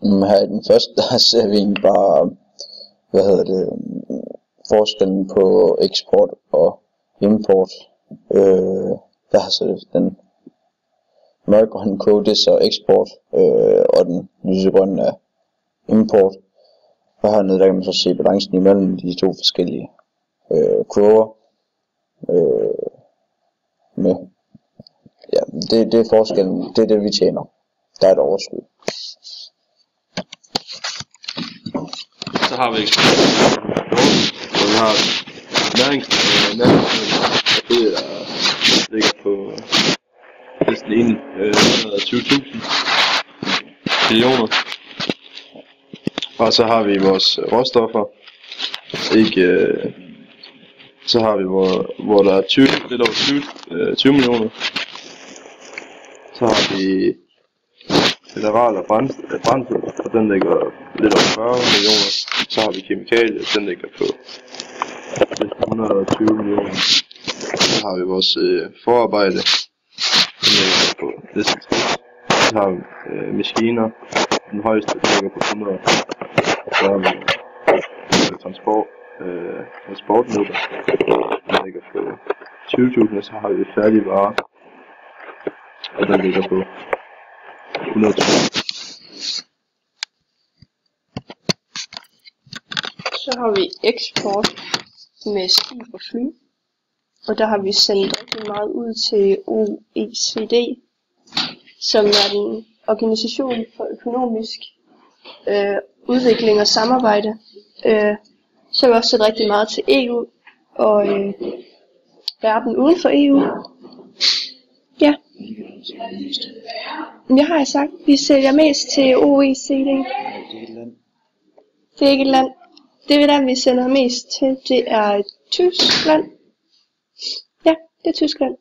Her i den første, der ser vi egentlig bare, forskellen på eksport og import. Der har så den mørkegrønne kode, det er så eksport, og den lysegrønne er import. Og hernede der kan man så se balancen imellem de to forskellige kurver. Med, ja, det er forskellen, det er det vi tjener. Der er et overskud. Så har vi eksport, og vi har næringsmidler, der ligger på næsten 120.000 millioner. Og så har vi vores råstoffer, så har vi hvor der er lidt over 20 millioner. Så har vi mineraler og brændsel, og den ligger lidt over 40 millioner. Så har vi kemikalier, den ligger på 120 millioner. Så har vi vores forarbejde, den ligger på næsten 60. Så har vi maskiner, den højeste den ligger på 100. Og så har vi transportmidler, den ligger på 20.000, og så har vi færdige varer, og den ligger på 100.000. Så har vi eksport med skib og fly, og der har vi sendt rigtig meget ud til OECD, som er den organisation for økonomisk udvikling og samarbejde. Så har vi også sendt rigtig meget til EU og verden uden for EU. Ja. Jeg har sagt, vi sælger mest til OECD. Det er ikke et land. Det land, vi sender mest til, det er Tyskland. Ja, det er Tyskland.